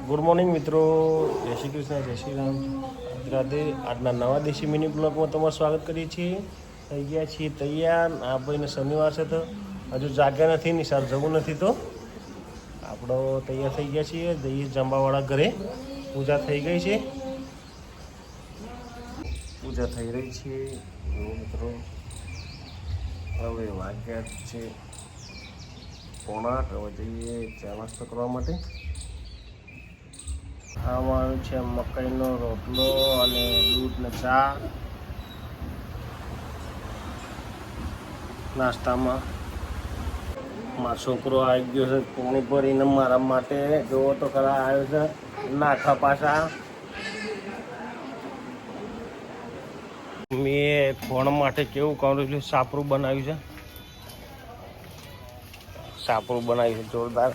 Good morning મિત્રો, જય શ્રી કૃષ્ણ, જય શ્રી રામ, રાધે. આજના નવા દેશી મિની બ્લોગમાં તમારું સ્વાગત કરીએ છીએ. થઈ ગયા છીએ તૈયાર. આ ભાઈને શનિવાર છે તો હજુ જાગ્યા નથી, નિશાળ જવું નથી તો આપણો તૈયાર થઈ ગયા છીએ. જઈએ જંબાવાળા ઘરે. પૂજા થઈ ગઈ છે, પૂજા થઈ રહી છે મિત્રો. હવે વાગ્યા છે 7:30. હવે જઈએ ચા નાસ્તો કરવા માટે. ખાવાનું છે મકાઈનો રોટલો અને દૂધ ને ચા નાસ્તામાં. મારો છોકરો આવી ગયો છે પાણી ભરીને મારા માટે. જોવો તો ખરા આવ્યો છે નાખા પાછા. મેં ફોન માટે કેવું કહું છું, સાપરું બનાવ્યું છે. સાપરું બનાવ્યું છે જોરદાર.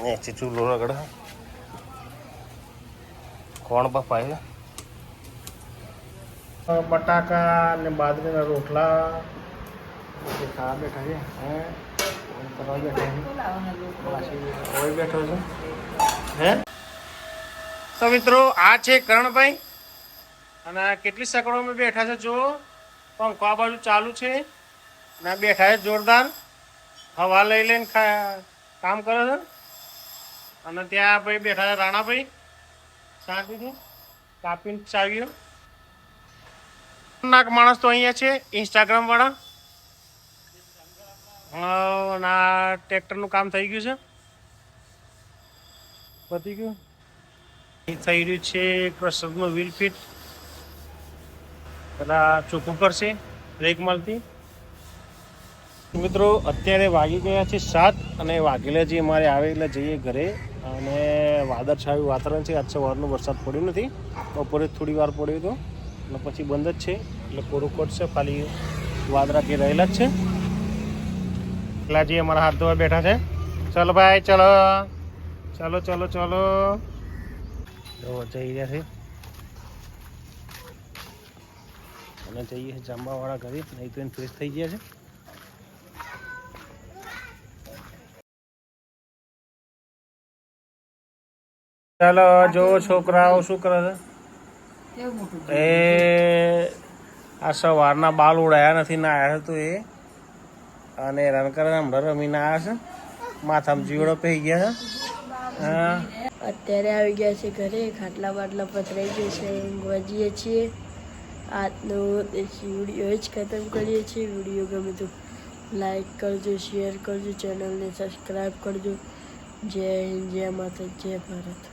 નીચે ચૂલો રગડે. કોણ બફાય છે બટાકા ને બાજરીના રોટલા ખાવા બેઠા છે. કરવા બેઠો છે હે. તો મિત્રો આ છે કરણભાઈ અને કેટલી સકડોમાં બેઠા છે. જો પંખો આ બાજુ ચાલુ છે ને બેઠા છે જોરદાર. હવા લઈ લઈને કામ કરે છે. અને ત્યાં ભાઈ બેઠા છે રાણાભાઈ શાંતિથી કાપીને ચાવ્યો. નાક માણસ તો અહીંયા છે ઇન્સ્ટાગ્રામ વાળા. ના ટ્રેક્ટરનું કામ થઈ ગયું છે, પતી ગયું. થઈ રહ્યું છે ક્રશરનું વ્હીલ ફિટ. બધા ચોખ્ખું કરશે રેકમાલથી. મિત્રો અત્યારે વાગી ગયા છે 7 અને વાગેલા જે અમારે આવે એટલે જઈએ ઘરે. અને વાદળછાયું વાતાવરણ છે. આજ સવારનો વરસાદ પડ્યો નથી, બપોરે થોડી વાર પડ્યો હતો અને પછી બંધ જ છે. એટલે કોરું કોટ છે, ખાલી વાદળા કે રહેલા જ છે. એટલા જે અમારા હાથ ધોવા બેઠા છે. ચલો ભાઈ ચલો ચલો ચલો ચલો. જઈ રહ્યા છે અને જઈએ જમવાવાળા ઘરે. નહીં તો એને ફ્રેશ થઈ ગયા છે. ચાલો જો છોકરાઓ શું કરે છે. એ આ સવારના બાલ ઉડાયા નથી, ના આવ્યા તો એ અને હેરાન કરે. હમણાં રમીને આવ્યા છે, માથામાં જીવડો પહેરી ગયા છે. હા અત્યારે આવી ગયા છે ઘરે. ખાટલા બાટલા પથરાઈ ગયો છે, ઊંઘવા જઈએ છીએ. આજનો દેશી વિડીયો જ ખતમ કરીએ છીએ. વિડીયો ગમે તો લાઈક કરજો, શેર કરજો, ચેનલને સબસ્ક્રાઈબ કરજો. જય હિન્દ, જય માતા, જય ભારત.